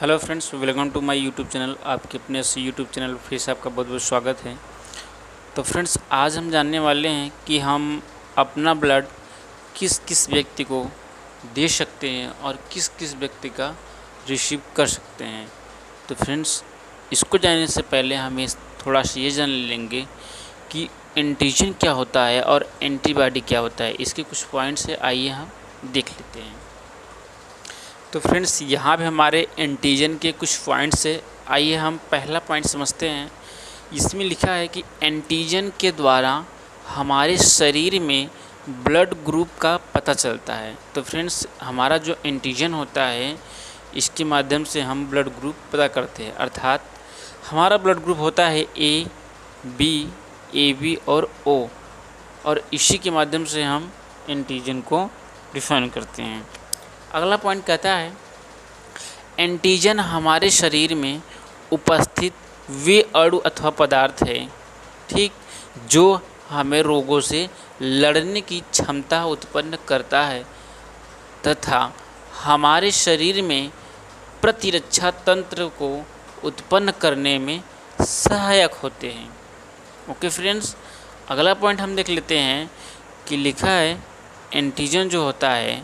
Hello friends, welcome to my YouTube channel. आपके अपने से यूट्यूब चैनल फिर से आपका बहुत बहुत स्वागत है। तो फ्रेंड्स, आज हम जानने वाले हैं कि हम अपना ब्लड किस किस व्यक्ति को दे सकते हैं और किस किस व्यक्ति का रिसीव कर सकते हैं। तो फ्रेंड्स, इसको जानने से पहले हमें थोड़ा सा ये जान लेंगे कि एंटीजन क्या होता है और एंटीबॉडी क्या होता है। इसके कुछ पॉइंट्स है, आइए हम देख लेते हैं। तो फ्रेंड्स, यहाँ पे हमारे एंटीजन के कुछ पॉइंट्स है। आइए हम पहला पॉइंट समझते हैं। इसमें लिखा है कि एंटीजन के द्वारा हमारे शरीर में ब्लड ग्रुप का पता चलता है। तो फ्रेंड्स, हमारा जो एंटीजन होता है इसके माध्यम से हम ब्लड ग्रुप पता करते हैं। अर्थात हमारा ब्लड ग्रुप होता है ए बी और ओ, और इसी के माध्यम से हम एंटीजन को डिफाइन करते हैं। अगला पॉइंट कहता है एंटीजन हमारे शरीर में उपस्थित वे अणु अथवा पदार्थ है, ठीक, जो हमें रोगों से लड़ने की क्षमता उत्पन्न करता है तथा हमारे शरीर में प्रतिरक्षा तंत्र को उत्पन्न करने में सहायक होते हैं। ओके फ्रेंड्स, अगला पॉइंट हम देख लेते हैं कि लिखा है एंटीजन जो होता है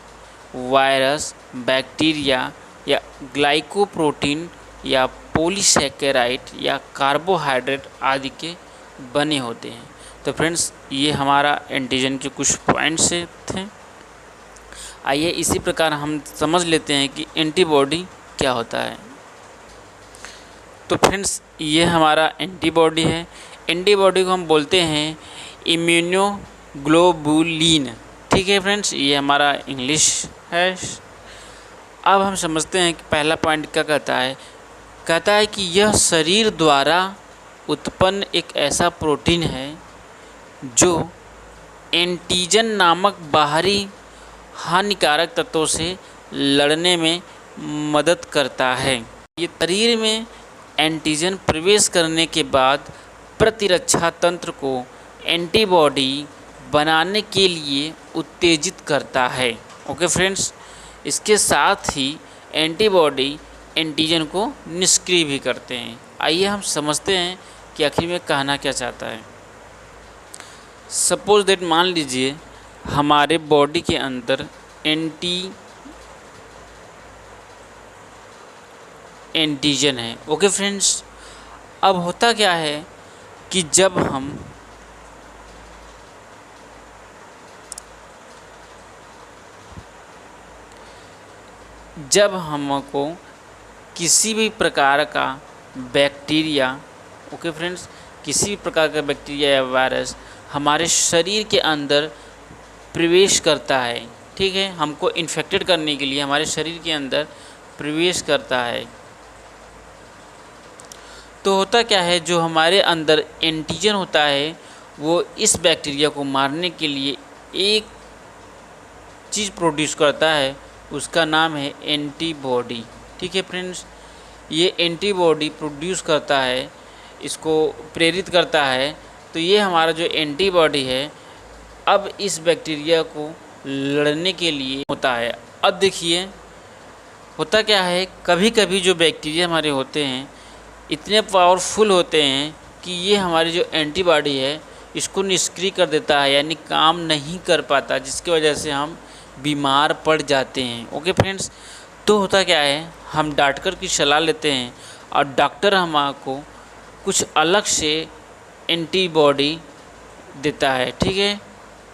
वायरस, बैक्टीरिया या ग्लाइकोप्रोटीन या पॉलीसैकेराइड या कार्बोहाइड्रेट आदि के बने होते हैं। तो फ्रेंड्स, ये हमारा एंटीजन के कुछ पॉइंट्स थे। आइए इसी प्रकार हम समझ लेते हैं कि एंटीबॉडी क्या होता है। तो फ्रेंड्स, ये हमारा एंटीबॉडी है। एंटीबॉडी को हम बोलते हैं इम्यूनोग्लोबुलिन, ठीक है फ्रेंड्स, ये हमारा इंग्लिश है। अब हम समझते हैं कि पहला पॉइंट क्या कहता है कि यह शरीर द्वारा उत्पन्न एक ऐसा प्रोटीन है जो एंटीजन नामक बाहरी हानिकारक तत्वों से लड़ने में मदद करता है। ये शरीर में एंटीजन प्रवेश करने के बाद प्रतिरक्षा तंत्र को एंटीबॉडी बनाने के लिए उत्तेजित करता है। ओके फ्रेंड्स, इसके साथ ही एंटीबॉडी एंटीजन को निष्क्रिय भी करते हैं। आइए हम समझते हैं कि आखिर में कहना क्या चाहता है। सपोज दैट, मान लीजिए हमारे बॉडी के अंदर एंटीजन है। ओके फ्रेंड्स, अब होता क्या है कि जब हमको किसी भी प्रकार का बैक्टीरिया, ओके फ्रेंड्स, किसी भी प्रकार का बैक्टीरिया या वायरस हमारे शरीर के अंदर प्रवेश करता है, ठीक है, हमको इन्फेक्टेड करने के लिए हमारे शरीर के अंदर प्रवेश करता है, तो होता क्या है, जो हमारे अंदर एंटीजन होता है वो इस बैक्टीरिया को मारने के लिए एक चीज़ प्रोड्यूस करता है, उसका नाम है एंटीबॉडी। ठीक है फ्रेंड्स, ये एंटीबॉडी प्रोड्यूस करता है, इसको प्रेरित करता है। तो ये हमारा जो एंटीबॉडी है अब इस बैक्टीरिया को लड़ने के लिए होता है। अब देखिए होता क्या है, कभी कभी जो बैक्टीरिया हमारे होते हैं इतने पावरफुल होते हैं कि ये हमारी जो एंटीबॉडी है इसको निष्क्रिय कर देता है, यानी काम नहीं कर पाता, जिसकी वजह से हम बीमार पड़ जाते हैं। ओके फ्रेंड्स, तो होता क्या है, हम डॉक्टर की सलाह लेते हैं और डॉक्टर हमको कुछ अलग से एंटीबॉडी देता है, ठीक है,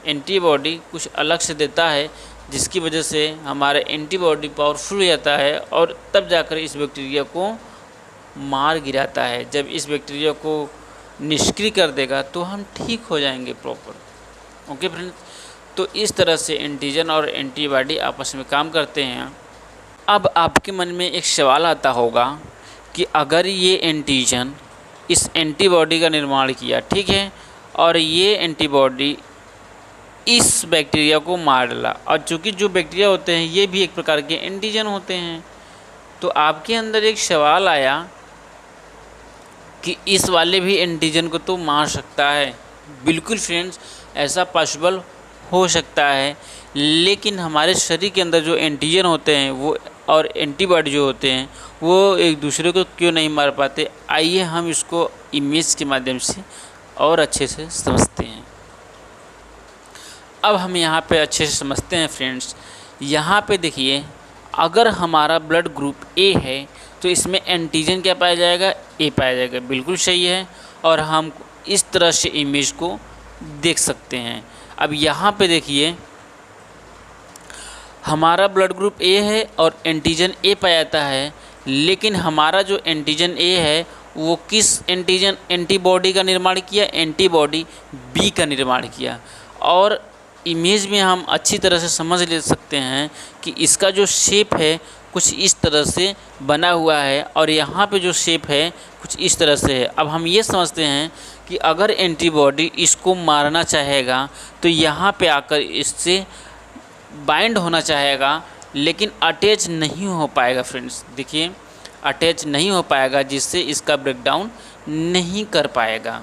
एंटीबॉडी कुछ अलग से देता है, जिसकी वजह से हमारा एंटीबॉडी पावरफुल हो जाता है और तब जाकर इस बैक्टीरिया को मार गिराता है। जब इस बैक्टीरिया को निष्क्रिय कर देगा तो हम ठीक हो जाएंगे प्रॉपर। ओके फ्रेंड्स, तो इस तरह से एंटीजन और एंटीबॉडी आपस में काम करते हैं। अब आपके मन में एक सवाल आता होगा कि अगर ये एंटीजन इस एंटीबॉडी का निर्माण किया, ठीक है, और ये एंटीबॉडी इस बैक्टीरिया को मार डाला, और चूँकि जो बैक्टीरिया होते हैं ये भी एक प्रकार के एंटीजन होते हैं, तो आपके अंदर एक सवाल आया कि इस वाले भी एंटीजन को तो मार सकता है। बिल्कुल फ्रेंड्स, ऐसा पॉसिबल हो सकता है, लेकिन हमारे शरीर के अंदर जो एंटीजन होते हैं वो और एंटीबॉडी जो होते हैं वो एक दूसरे को क्यों नहीं मार पाते, आइए हम इसको इमेज के माध्यम से और अच्छे से समझते हैं। अब हम यहाँ पे अच्छे से समझते हैं फ्रेंड्स। यहाँ पे देखिए, अगर हमारा ब्लड ग्रुप ए है तो इसमें एंटीजन क्या पाया जाएगा, ए पाया जाएगा। बिल्कुल सही है, और हम इस तरह से इमेज को देख सकते हैं। अब यहाँ पे देखिए, हमारा ब्लड ग्रुप ए है और एंटीजन ए पाया जाता है, लेकिन हमारा जो एंटीजन ए है वो किस एंटीजन एंटीबॉडी का निर्माण किया, एंटीबॉडी बी का निर्माण किया। और इमेज में हम अच्छी तरह से समझ ले सकते हैं कि इसका जो शेप है कुछ इस तरह से बना हुआ है, और यहाँ पे जो शेप है कुछ इस तरह से है। अब हम ये समझते हैं कि अगर एंटीबॉडी इसको मारना चाहेगा तो यहाँ पे आकर इससे बाइंड होना चाहेगा, लेकिन अटैच नहीं हो पाएगा। फ्रेंड्स देखिए, अटैच नहीं हो पाएगा, जिससे इसका ब्रेकडाउन नहीं कर पाएगा।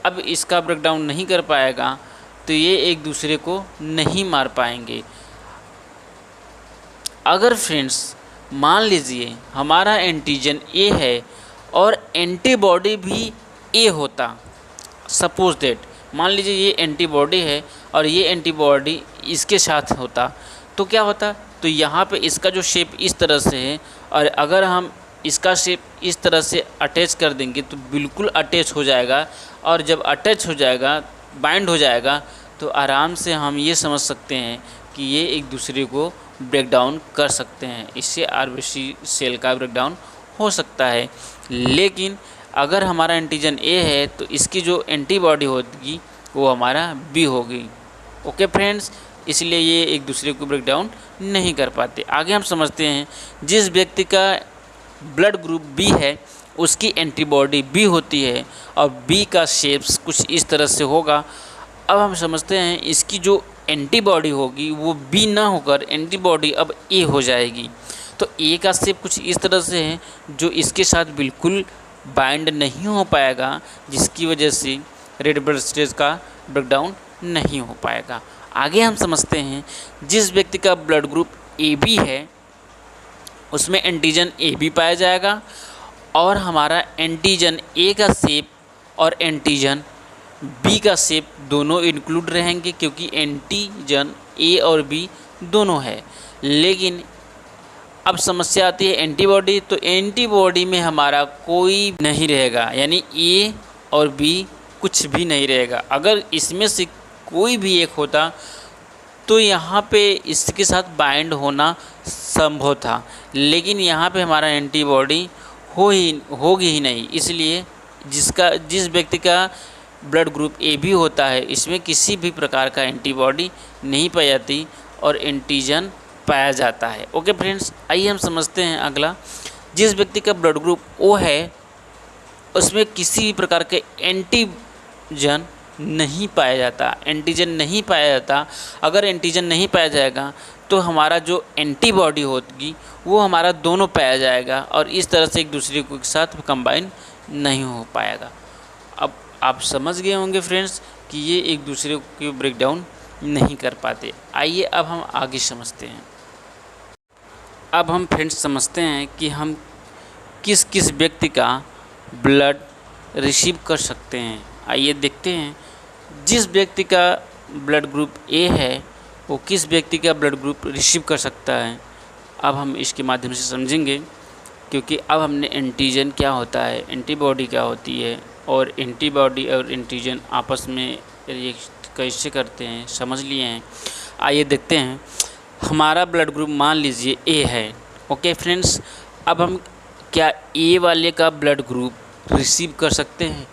अब इसका ब्रेकडाउन नहीं कर पाएगा तो ये एक दूसरे को नहीं मार पाएंगे। अगर फ्रेंड्स मान लीजिए हमारा एंटीजन ए है और एंटीबॉडी भी ए होता, सपोज दैट, मान लीजिए ये एंटीबॉडी है और ये एंटीबॉडी इसके साथ होता, तो क्या होता, तो यहाँ पे इसका जो शेप इस तरह से है, और अगर हम इसका शेप इस तरह से अटैच कर देंगे तो बिल्कुल अटैच हो जाएगा। और जब अटैच हो जाएगा, बाइंड हो जाएगा, तो आराम से हम ये समझ सकते हैं कि ये एक दूसरे को ब्रेकडाउन कर सकते हैं। इससे आरबीसी सेल का ब्रेकडाउन हो सकता है। लेकिन अगर हमारा एंटीजन ए है तो इसकी जो एंटीबॉडी होगी वो हमारा बी होगी। ओके फ्रेंड्स, इसलिए ये एक दूसरे को ब्रेकडाउन नहीं कर पाते। आगे हम समझते हैं, जिस व्यक्ति का ब्लड ग्रुप बी है उसकी एंटीबॉडी बी होती है और बी का शेप्स कुछ इस तरह से होगा। अब हम समझते हैं इसकी जो एंटीबॉडी होगी वो बी ना होकर एंटीबॉडी अब ए हो जाएगी। तो ए का शेप कुछ इस तरह से है जो इसके साथ बिल्कुल बाइंड नहीं हो पाएगा, जिसकी वजह से रेड ब्लड सेल्स का ब्रेकडाउन नहीं हो पाएगा। आगे हम समझते हैं, जिस व्यक्ति का ब्लड ग्रुप ए बी है उसमें एंटीजन ए बी पाया जाएगा, और हमारा एंटीजन ए का शेप और एंटीजन बी का शेप दोनों इंक्लूड रहेंगे, क्योंकि एंटीजन ए और बी दोनों है। लेकिन अब समस्या आती है एंटीबॉडी, तो एंटीबॉडी में हमारा कोई नहीं रहेगा, यानी ए और बी कुछ भी नहीं रहेगा। अगर इसमें से कोई भी एक होता तो यहाँ पे इसके साथ बाइंड होना संभव था, लेकिन यहाँ पे हमारा एंटीबॉडी होगी ही नहीं। इसलिए जिस व्यक्ति का ब्लड ग्रुप ए बी होता है इसमें किसी भी प्रकार का एंटीबॉडी नहीं पाई जाती और एंटीजन पाया जाता है। ओके फ्रेंड्स, आइए हम समझते हैं अगला, जिस व्यक्ति का ब्लड ग्रुप ओ है उसमें किसी भी प्रकार के एंटीजन नहीं पाया जाता, एंटीजन नहीं पाया जाता। अगर एंटीजन नहीं पाया जाएगा तो हमारा जो एंटीबॉडी होगी वो हमारा दोनों पाया जाएगा, और इस तरह से एक दूसरे के साथ कंबाइन नहीं हो पाएगा। अब आप समझ गए होंगे फ्रेंड्स कि ये एक दूसरे को ब्रेकडाउन नहीं कर पाते। आइए अब हम आगे समझते हैं। अब हम फ्रेंड्स समझते हैं कि हम किस किस व्यक्ति का ब्लड रिसीव कर सकते हैं। आइए देखते हैं, जिस व्यक्ति का ब्लड ग्रुप ए है वो किस व्यक्ति का ब्लड ग्रुप रिसीव कर सकता है। अब हम इसके माध्यम से समझेंगे, क्योंकि अब हमने एंटीजन क्या होता है, एंटीबॉडी क्या होती है, और एंटीबॉडी और एंटीजन आपस में रिएक्ट कैसे करते हैं समझ लिए हैं। आइए देखते हैं, हमारा ब्लड ग्रुप मान लीजिए ए है। ओके फ्रेंड्स, अब हम क्या ए वाले का ब्लड ग्रुप रिसीव कर सकते हैं?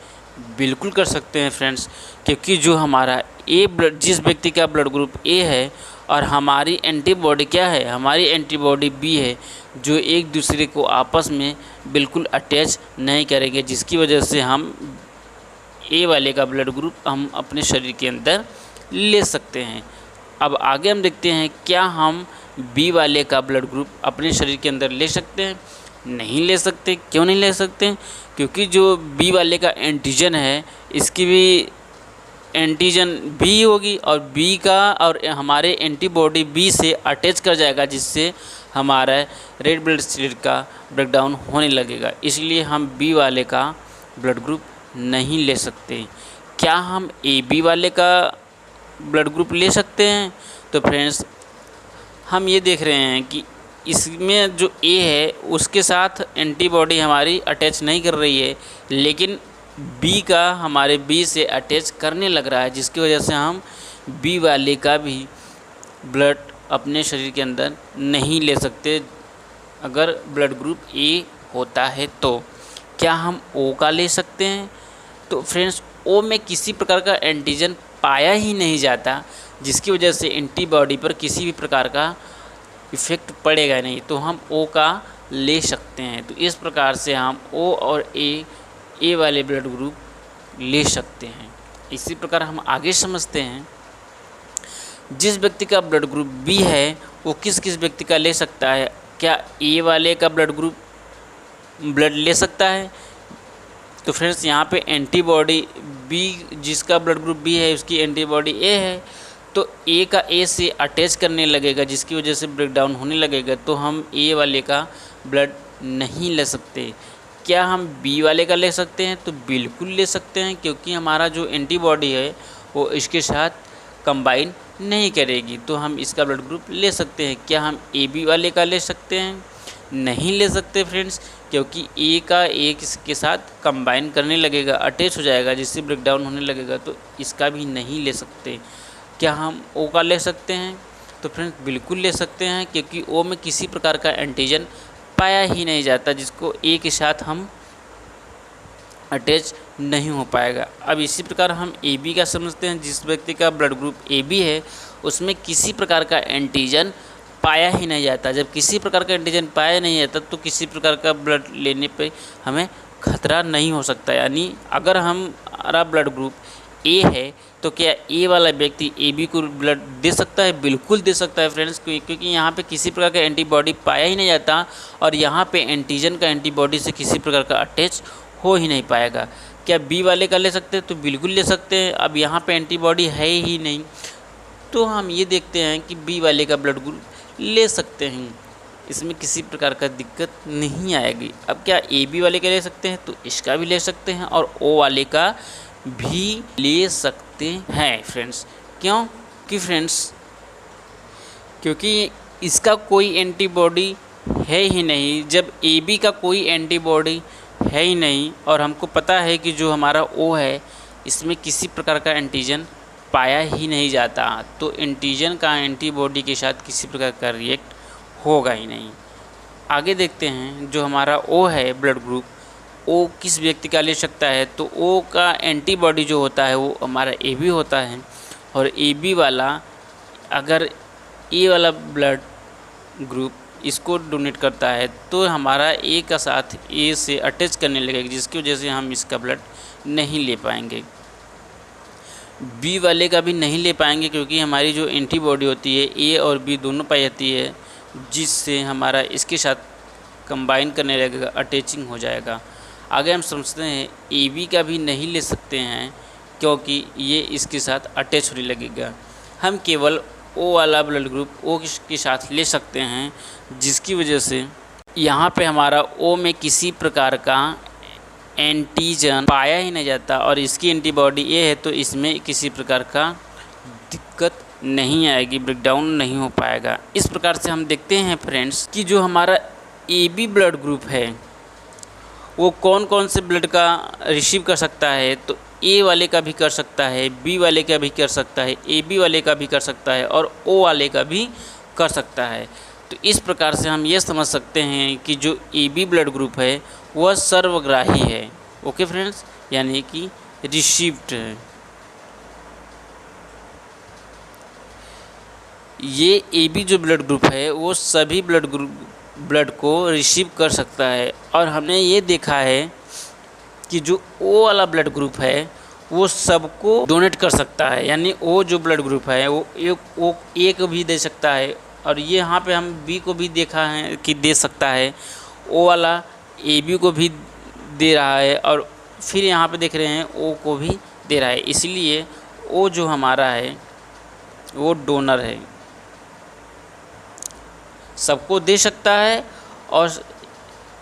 बिल्कुल कर सकते हैं फ्रेंड्स, क्योंकि जो हमारा जिस व्यक्ति का ब्लड ग्रुप ए है और हमारी एंटीबॉडी क्या है, हमारी एंटीबॉडी बी है, जो एक दूसरे को आपस में बिल्कुल अटैच नहीं करेंगे, जिसकी वजह से हम ए वाले का ब्लड ग्रुप हम अपने शरीर के अंदर ले सकते हैं। अब आगे हम देखते हैं, क्या हम बी वाले का ब्लड ग्रुप अपने शरीर के अंदर ले सकते हैं? नहीं ले सकते। क्यों नहीं ले सकते? क्योंकि जो बी वाले का एंटीजन है इसकी भी एंटीजन बी होगी, और बी का और हमारे एंटीबॉडी बी से अटैच कर जाएगा, जिससे हमारा रेड ब्लड सेल का ब्रेकडाउन होने लगेगा। इसलिए हम बी वाले का ब्लड ग्रुप नहीं ले सकते। क्या हम ए बी वाले का ब्लड ग्रुप ले सकते हैं? तो फ्रेंड्स, हम ये देख रहे हैं कि इसमें जो ए है उसके साथ एंटीबॉडी हमारी अटैच नहीं कर रही है, लेकिन बी का हमारे बी से अटैच करने लग रहा है, जिसकी वजह से हम बी वाले का भी ब्लड अपने शरीर के अंदर नहीं ले सकते अगर ब्लड ग्रुप ए होता है। तो क्या हम ओ का ले सकते हैं? तो फ्रेंड्स, ओ में किसी प्रकार का एंटीजन पाया ही नहीं जाता, जिसकी वजह से एंटीबॉडी पर किसी भी प्रकार का इफ़ेक्ट पड़ेगा नहीं, तो हम ओ का ले सकते हैं। तो इस प्रकार से हम ओ और ए वाले ब्लड ग्रुप ले सकते हैं। इसी प्रकार हम आगे समझते हैं, जिस व्यक्ति का ब्लड ग्रुप बी है वो किस किस व्यक्ति का ले सकता है। क्या ए वाले का ब्लड ले सकता है? तो फ्रेंड्स, यहाँ पे एंटीबॉडी बी, जिसका ब्लड ग्रुप बी है उसकी एंटीबॉडी ए है, तो ए का ए से अटैच करने लगेगा, जिसकी वजह से ब्रेकडाउन होने लगेगा, तो हम ए वाले का ब्लड नहीं ले सकते। क्या हम बी वाले का ले सकते हैं? तो बिल्कुल ले सकते हैं, क्योंकि हमारा जो एंटीबॉडी है वो इसके साथ कंबाइन नहीं करेगी, तो हम इसका ब्लड ग्रुप ले सकते हैं। क्या हम ए बी वाले का ले सकते हैं? नहीं ले सकते फ्रेंड्स, क्योंकि ए का ए के साथ कंबाइन करने लगेगा, अटैच हो जाएगा, जिससे ब्रेकडाउन होने लगेगा, तो इसका भी नहीं ले सकते। क्या हम ओ का ले सकते हैं? तो फ्रेंड्स, बिल्कुल ले सकते हैं, क्योंकि ओ में किसी प्रकार का एंटीजन पाया ही नहीं जाता जिसको ए के साथ हम अटैच नहीं हो पाएगा। अब इसी प्रकार हम ए बी का समझते हैं। जिस व्यक्ति का ब्लड ग्रुप ए बी है उसमें किसी प्रकार का एंटीजन पाया ही नहीं जाता। जब किसी प्रकार का एंटीजन पाया नहीं जाता तो किसी प्रकार का ब्लड लेने पे हमें खतरा नहीं हो सकता। यानी अगर हमारा ब्लड ग्रुप ए है तो क्या ए वाला व्यक्ति ए बी को ब्लड दे सकता है? बिल्कुल दे सकता है फ्रेंड्स, क्योंकि यहाँ पे किसी प्रकार का एंटीबॉडी पाया ही नहीं जाता और यहाँ पे एंटीजन का एंटीबॉडी से किसी प्रकार का अटैच हो ही नहीं पाएगा। क्या बी वाले का ले सकते हैं? तो बिल्कुल ले सकते हैं। अब यहाँ पे एंटीबॉडी है ही नहीं, तो हम ये देखते हैं कि बी वाले का ब्लड ग्रुप ले सकते हैं, इसमें किसी प्रकार का दिक्कत नहीं आएगी। अब क्या ए बी वाले का ले सकते हैं? तो इसका भी ले सकते हैं और ओ वाले का भी ले सकते हैं फ्रेंड्स। क्यों? कि फ्रेंड्स, क्योंकि इसका कोई एंटीबॉडी है ही नहीं। जब ए बी का कोई एंटीबॉडी है ही नहीं और हमको पता है कि जो हमारा ओ है इसमें किसी प्रकार का एंटीजन पाया ही नहीं जाता, तो एंटीजन का एंटीबॉडी के साथ किसी प्रकार का रिएक्ट होगा ही नहीं। आगे देखते हैं, जो हमारा ओ है ब्लड ग्रुप, ओ किस व्यक्ति का ले सकता है? तो ओ का एंटीबॉडी जो होता है वो हमारा ए बी होता है, और ए बी वाला अगर ए वाला ब्लड ग्रुप इसको डोनेट करता है तो हमारा ए का साथ ए से अटैच करने लगेगा, जिसकी वजह से हम इसका ब्लड नहीं ले पाएंगे। बी वाले का भी नहीं ले पाएंगे, क्योंकि हमारी जो एंटीबॉडी होती है ए और बी दोनों पाई जाती है, जिससे हमारा इसके साथ कंबाइन करने लगेगा, अटैचिंग हो जाएगा। आगे हम समझते हैं ए बी का भी नहीं ले सकते हैं, क्योंकि ये इसके साथ अटैच होने लगेगा। हम केवल ओ वाला ब्लड ग्रुप ओ के साथ ले सकते हैं, जिसकी वजह से यहाँ पे हमारा ओ में किसी प्रकार का एंटीजन पाया ही नहीं जाता और इसकी एंटीबॉडी ए है, तो इसमें किसी प्रकार का दिक्कत नहीं आएगी, ब्रेकडाउन नहीं हो पाएगा। इस प्रकार से हम देखते हैं फ्रेंड्स कि जो हमारा ए बी ब्लड ग्रुप है वो कौन कौन से ब्लड का रिसीव कर सकता है। तो ए वाले का भी कर सकता है, बी वाले का भी कर सकता है, ए बी वाले का भी कर सकता है और ओ वाले का भी कर सकता है। तो इस प्रकार से हम ये समझ सकते हैं कि जो ए बी ब्लड ग्रुप है वह सर्वग्राही है। ओके फ्रेंड्स, यानी कि रिसीव्ड है। ये ए बी जो ब्लड ग्रुप है वो सभी ब्लड को रिसीव कर सकता है, और हमने ये देखा है कि जो ओ वाला ब्लड ग्रुप है वो सबको डोनेट कर सकता है। यानी ओ जो ब्लड ग्रुप है वो ए को भी दे सकता है, और ये यहाँ पे हम बी को भी देखा है कि दे सकता है। ओ वाला ए बी को भी दे रहा है, और फिर यहाँ पे देख रहे हैं ओ को भी दे रहा है। इसलिए ओ जो हमारा है वो डोनर है। सबको दे सकता है और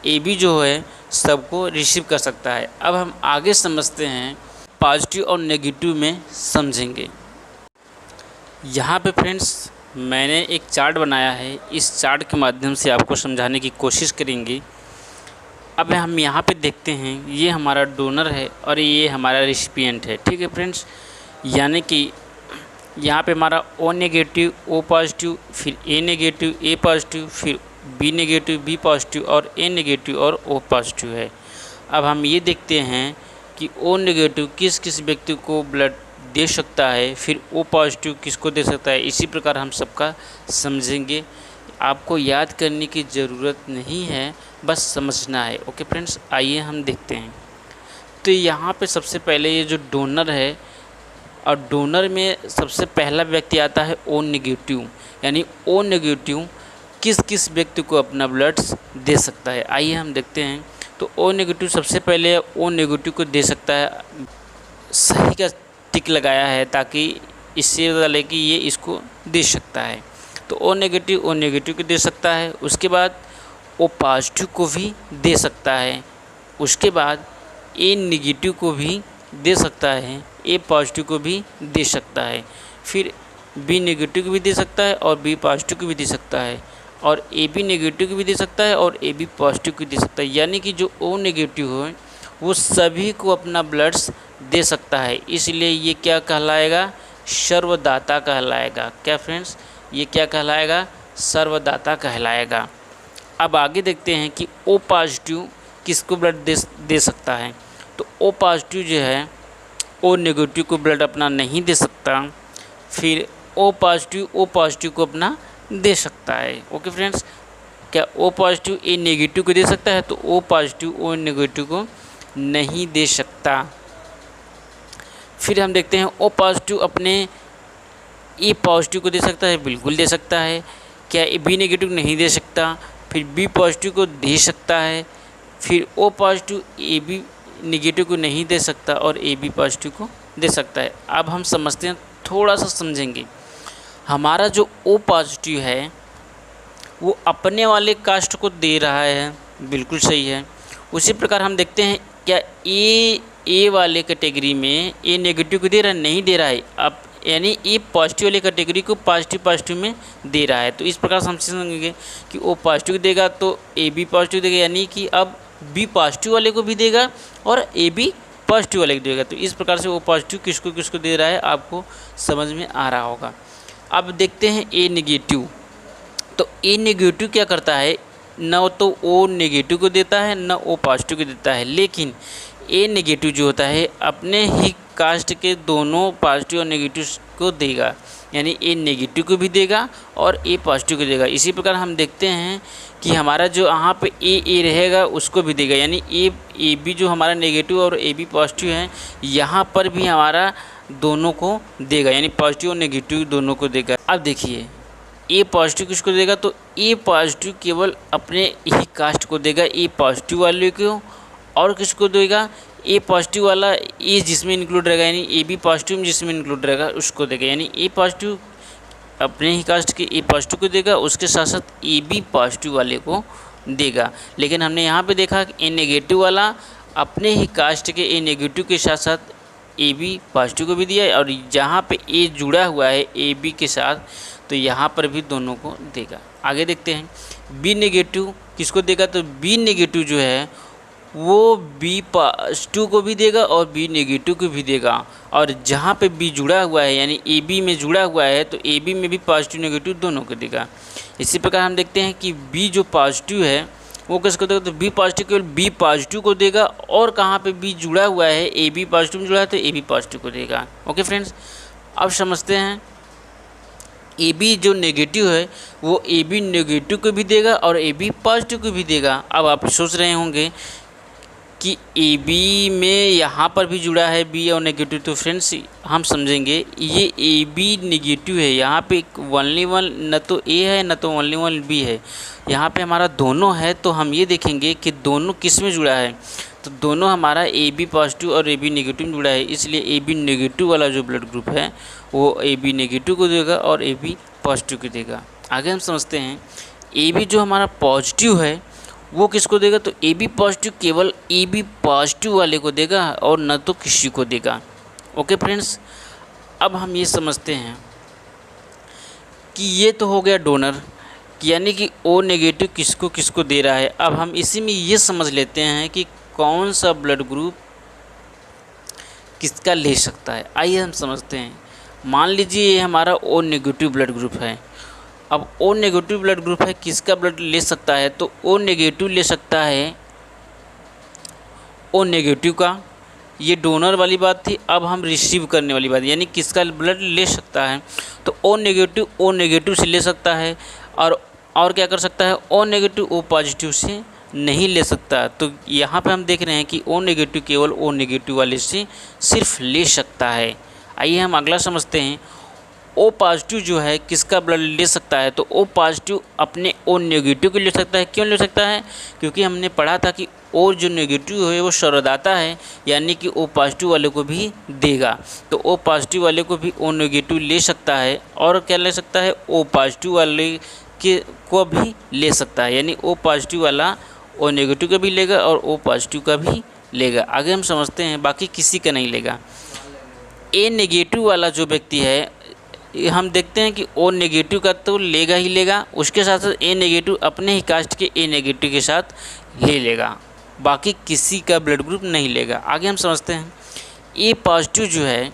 ए बी जो है सबको रिसीव कर सकता है। अब हम आगे समझते हैं, पॉजिटिव और नेगेटिव में समझेंगे। यहाँ पे फ्रेंड्स मैंने एक चार्ट बनाया है, इस चार्ट के माध्यम से आपको समझाने की कोशिश करेंगे। अब हम यहाँ पे देखते हैं, ये हमारा डोनर है और ये हमारा रिसिपिएंट है, ठीक है फ्रेंड्स। यानी कि यहाँ पे हमारा ओ नेगेटिव ओ पॉजिटिव, फिर ए नेगेटिव ए पॉजिटिव, फिर बी नेगेटिव बी पॉजिटिव और ए नेगेटिव और ओ पॉजिटिव है। अब हम ये देखते हैं कि ओ नेगेटिव किस किस व्यक्ति को ब्लड दे सकता है, फिर ओ पॉजिटिव किसको दे सकता है। इसी प्रकार हम सबका समझेंगे। आपको याद करने की ज़रूरत नहीं है, बस समझना है। ओके फ्रेंड्स, आइए हम देखते हैं। तो यहाँ पे सबसे पहले ये जो डोनर है, और डोनर में सबसे पहला व्यक्ति आता है ओ नेगेटिव। यानी ओ नेगेटिव किस किस व्यक्ति को अपना ब्लड दे सकता है, आइए हम देखते हैं। तो ओ नेगेटिव सबसे पहले ओ नेगेटिव को दे सकता है, सही का टिक लगाया है ताकि इससे पता लगे कि ये इसको दे सकता है। तो ओ नेगेटिव को दे सकता है। उसके बाद ओ पॉजिटिव को भी दे सकता है। उसके बाद ए नेगेटिव को भी दे सकता है, ए पॉजिटिव को भी दे सकता है, फिर बी नेगेटिव को भी दे सकता है और बी पॉजिटिव को भी दे सकता है, और ए बी नेगेटिव को भी दे सकता है और ए बी पॉजिटिव को दे सकता है। यानी कि जो ओ नेगेटिव है वो सभी को अपना ब्लड्स दे सकता है। इसलिए ये क्या कहलाएगा, सर्वदाता कहलाएगा। क्या फ्रेंड्स, ये क्या कहलाएगा, सर्वदाता कहलाएगा। अब आगे देखते हैं कि ओ पॉजिटिव किसको ब्लड दे सकता है। तो ओ पॉजिटिव जो है ओ नेगेटिव को ब्लड अपना नहीं दे सकता, फिर ओ पॉजिटिव को अपना दे सकता है। ओके फ्रेंड्स, क्या ओ पॉजिटिव ए नेगेटिव को दे सकता है, तो ओ पॉजिटिव ओ नेगेटिव को नहीं दे सकता। फिर हम देखते हैं ओ पॉजिटिव अपने ए पॉजिटिव को दे सकता है, बिल्कुल दे सकता है। क्या बी नेगेटिव नहीं दे सकता, फिर बी पॉजिटिव को दे सकता है, फिर O positive A B negative को नहीं दे सकता और ए बी पॉजिटिव को दे सकता है। अब हम समझते हैं, थोड़ा सा समझेंगे। हमारा जो ओ पॉजिटिव है वो अपने वाले कास्ट को दे रहा है, बिल्कुल सही है। उसी प्रकार हम देखते हैं क्या ए वाले कैटेगरी में ए नेगेटिव को दे रहा है, नहीं दे रहा है। अब यानी ए पॉजिटिव वाली कैटेगरी को पॉजिटिव में दे रहा है। तो इस प्रकार से हम समझेंगे कि ओ पॉजिटिव देगा तो ए बी पॉजिटिव देगा, यानी कि अब बी पॉजिटिव वाले को भी देगा और ए बी पॉजिटिव वाले को देगा। तो इस प्रकार से ओ पॉजिटिव किसको किसको दे रहा है आपको समझ में आ रहा होगा। अब देखते हैं ए नेगेटिव। तो ए नेगेटिव क्या करता है, न तो ओ नेगेटिव को देता है न ओ पॉजिटिव को देता है, लेकिन ए नेगेटिव जो होता है अपने ही कास्ट के दोनों पॉजिटिव और नेगेटिव को देगा। यानी ए नेगेटिव को भी देगा और ए पॉजिटिव को देगा। इसी प्रकार हम देखते हैं कि हमारा जो यहाँ पे ए रहेगा उसको भी देगा। यानी ए बी जो हमारा नेगेटिव और ए बी पॉजिटिव है, यहाँ पर भी हमारा दोनों को देगा, यानी पॉजिटिव और नेगेटिव दोनों को देगा। अब देखिए ए पॉजिटिव किसको देगा, तो ए पॉजिटिव केवल अपने ही कास्ट को देगा, ए पॉजिटिव वाले को, और किसको देगा, ए पॉजिटिव वाला ए जिसमें इंक्लूड रहेगा, यानी ए बी पॉजिटिव जिसमें इंक्लूड रहेगा उसको देगा। यानी ए पॉजिटिव अपने ही कास्ट के ए पॉजिटिव को देगा, उसके साथ साथ ए बी पॉजिटिव वाले को देगा। लेकिन हमने यहाँ पे देखा कि ए नेगेटिव वाला अपने ही कास्ट के ए नेगेटिव के साथ साथ ए बी पॉजिटिव को भी दिया है, और जहाँ पे ए जुड़ा हुआ है ए बी के साथ तो यहाँ पर भी दोनों को देगा। आगे देखते हैं बी नेगेटिव किसको देगा, तो बी नेगेटिव जो है वो बी पॉजिटिव को भी देगा और बी नेगेटिव को भी देगा, और जहाँ पे बी जुड़ा हुआ है यानी ए बी में जुड़ा हुआ है तो ए बी में भी पॉजिटिव नेगेटिव दोनों को देगा। इसी प्रकार हम देखते हैं कि बी जो पॉजिटिव है वो किसको देगा, तो बी पॉजिटिव केवल बी पॉजिटिव को देगा, और कहाँ पे बी जुड़ा हुआ है ए बी पॉजिटिव में जुड़ा है तो ए बी पॉजिटिव को देगा। ओके फ्रेंड्स, अब समझते हैं ए बी जो नेगेटिव है वो ए बी नेगेटिव को भी देगा और ए बी पॉजिटिव को भी देगा। अब आप सोच रहे होंगे कि ए बी में यहाँ पर भी जुड़ा है बी और नेगेटिव, तो फ्रेंड्स हम समझेंगे ये ए बी नेगेटिव है, यहाँ पे ओनली वन न तो ए है न तो ओनली वन बी है, यहाँ पे हमारा दोनों है। तो हम ये देखेंगे कि दोनों किस में जुड़ा है, तो दोनों हमारा ए बी पॉजिटिव और ए बी नेगेटिव में जुड़ा है। इसलिए ए बी नेगेटिव वाला जो ब्लड ग्रुप है वो ए बी नेगेटिव को देगा और ए बी पॉजिटिव को देगा। आगे हम समझते हैं ए बी जो हमारा पॉजिटिव है वो किसको देगा, तो ए बी पॉजिटिव केवल ए बी पॉजिटिव वाले को देगा और न तो किसी को देगा। ओके फ्रेंड्स, अब हम ये समझते हैं कि ये तो हो गया डोनर, यानी कि ओ नेगेटिव किसको किसको दे रहा है। अब हम इसी में ये समझ लेते हैं कि कौन सा ब्लड ग्रुप किसका ले सकता है। आइए हम समझते हैं। मान लीजिए ये हमारा ओ नेगेटिव ब्लड ग्रुप है। अब ओ नेगेटिव ब्लड ग्रुप है, किसका ब्लड ले सकता है, तो ओ नेगेटिव ले सकता है ओ नेगेटिव का। ये डोनर वाली बात थी। अब हम रिसीव करने वाली बात, यानी किसका ब्लड ले सकता है, तो ओ नेगेटिव से ले सकता है। और क्या कर सकता है, ओ नेगेटिव ओ पॉजिटिव से नहीं ले सकता। तो यहाँ पे हम देख रहे हैं कि ओ नेगेटिव केवल ओ नेगेटिव वाले से सिर्फ ले सकता है। आइए हम अगला समझते हैं। ओ पॉजिटिव जो है किसका ब्लड ले सकता है, तो ओ पॉजिटिव अपने ओ नेगेटिव को ले सकता है। क्यों ले सकता है, क्योंकि हमने पढ़ा था कि ओ जो नेगेटिव है वो सर्वदाता है, यानी कि ओ पॉजिटिव वाले को भी देगा। तो ओ पॉजिटिव वाले को भी ओ नेगेटिव ले सकता है। और क्या ले सकता है, ओ पॉजिटिव वाले को भी ले सकता है, यानी ओ पॉजिटिव वाला ओ नेगेटिव का भी लेगा और ओ पॉजिटिव का भी लेगा। आगे हम समझते हैं, बाकी किसी का नहीं लेगा। ए नेगेटिव वाला जो व्यक्ति है, हम देखते हैं कि ओ नेगेटिव का तो लेगा ही लेगा, उसके साथ साथ ए नेगेटिव अपने ही कास्ट के ए नेगेटिव के साथ ले लेगा, बाकी किसी का ब्लड ग्रुप नहीं लेगा। आगे हम समझते हैं। ए पॉजिटिव जो है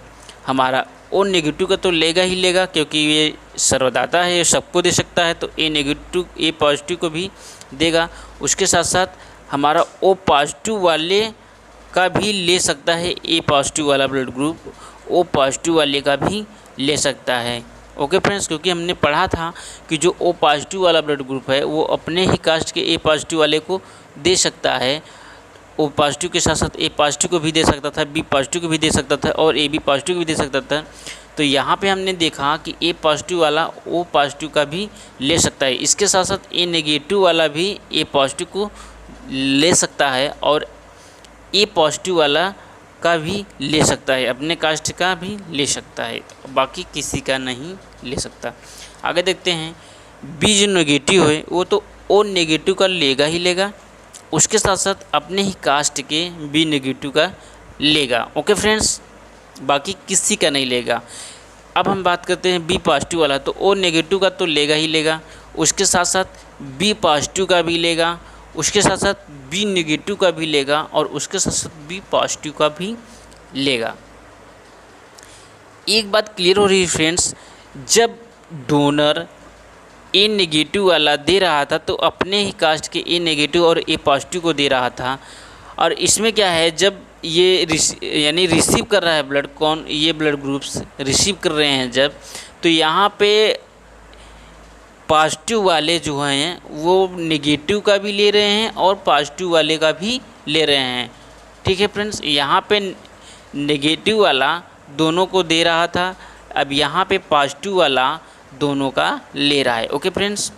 हमारा ओ नेगेटिव का तो लेगा ही लेगा, क्योंकि ये सर्वदाता है, ये सबको दे सकता है। तो ए नेगेटिव ए पॉजिटिव को भी देगा। उसके साथ साथ हमारा ओ पॉजिटिव वाले का भी ले सकता है। ए पॉजिटिव वाला ब्लड ग्रुप ओ पॉजिटिव वाले का भी ले सकता है। ओके फ्रेंड्स, क्योंकि हमने पढ़ा था कि जो ओ पॉजिटिव वाला ब्लड ग्रुप है वो अपने ही कास्ट के ए पॉजिटिव वाले को दे सकता है। ओ पॉजिटिव के साथ साथ ए पॉजिटिव को भी दे सकता था, बी पॉजिटिव को भी दे सकता था और ए बी पॉजिटिव को भी दे सकता था। तो यहाँ पे हमने देखा कि ए पॉजिटिव वाला ओ पॉजिटिव का भी ले सकता है। इसके साथ साथ ए नेगेटिव वाला भी ए पॉजिटिव को ले सकता है और ए पॉजिटिव वाला का भी ले सकता है, अपने कास्ट का भी ले सकता है, बाकी किसी का नहीं ले सकता। आगे देखते हैं। बी जो नेगेटिव है वो तो ओ नेगेटिव का लेगा ही लेगा, उसके साथ साथ अपने ही कास्ट के बी नेगेटिव का लेगा। ओके फ्रेंड्स, बाकी किसी का नहीं लेगा। अब हम बात करते हैं बी पॉजिटिव वाला, तो ओ नेगेटिव का तो लेगा ही लेगा, उसके साथ साथ बी पॉजिटिव का भी लेगा, उसके साथ साथ बी नेगेटिव का भी लेगा और उसके साथ साथ बी पॉजिटिव का भी लेगा। एक बात क्लियर हो रही है फ्रेंड्स, जब डोनर ए नेगेटिव वाला दे रहा था तो अपने ही कास्ट के ए नेगेटिव और ए पॉजिटिव को दे रहा था। और इसमें क्या है, जब ये यानी रिसीव कर रहा है ब्लड, कौन ये ब्लड ग्रुप्स रिसीव कर रहे हैं जब, तो यहाँ पे पॉजिटिव वाले जो हैं वो नेगेटिव का भी ले रहे हैं और पॉजिटिव वाले का भी ले रहे हैं। ठीक है फ्रेंड्स, यहाँ पे नेगेटिव वाला दोनों को दे रहा था, अब यहाँ पे पॉजिटिव वाला दोनों का ले रहा है। ओके फ्रेंड्स,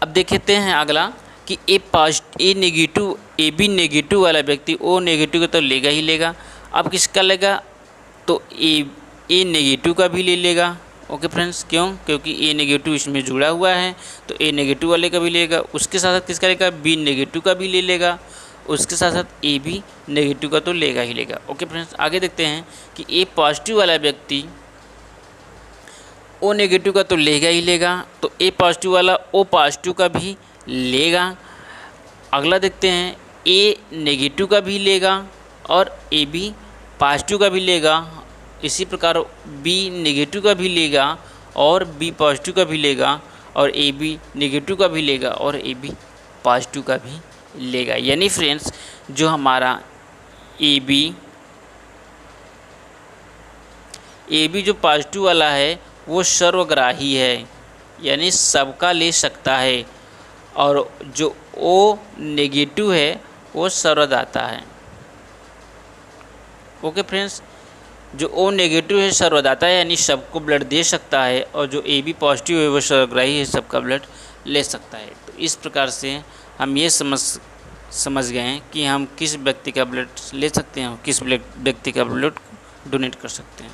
अब देखते हैं अगला कि ए नेगेटिव ए बी नेगेटिव वाला व्यक्ति ओ नेगेटिव का तो लेगा ही लेगा। अब किसका लेगा, तो ए नेगेटिव का भी ले लेगा। ओके फ्रेंड्स, क्यों, क्योंकि ए नेगेटिव इसमें जुड़ा हुआ है, तो ए नेगेटिव वाले का भी लेगा। उसके साथ साथ किसका लेगा, बी नेगेटिव का भी ले लेगा। उसके साथ साथ ए बी नेगेटिव का तो लेगा ही लेगा। ओके फ्रेंड्स, आगे देखते हैं कि ए पॉजिटिव वाला व्यक्ति ओ नेगेटिव का तो लेगा ही लेगा, तो ए पॉजिटिव वाला ओ पॉजिटिव का भी लेगा। अगला देखते हैं, ए नेगेटिव का भी लेगा और ए बी पॉजिटिव का भी लेगा। इसी प्रकार बी नेगेटिव का भी लेगा और बी पॉजिटिव का भी लेगा और ए बी नेगेटिव का भी लेगा और ए बी पॉजिटिव का भी लेगा। यानी फ्रेंड्स, जो हमारा ए बी जो पॉजिटिव वाला है वो सर्वग्राही है, यानी सबका ले सकता है, और जो ओ नेगेटिव है वो सर्वदाता है। ओके फ्रेंड्स, जो ओ नेगेटिव है सर्वदाता है, यानी सबको ब्लड दे सकता है, और जो ए बी पॉजिटिव है वो सर्वग्राही है, सबका ब्लड ले सकता है। तो इस प्रकार से हम ये समझ गए हैं कि हम किस व्यक्ति का ब्लड ले सकते हैं और किस व्यक्ति का ब्लड डोनेट कर सकते हैं।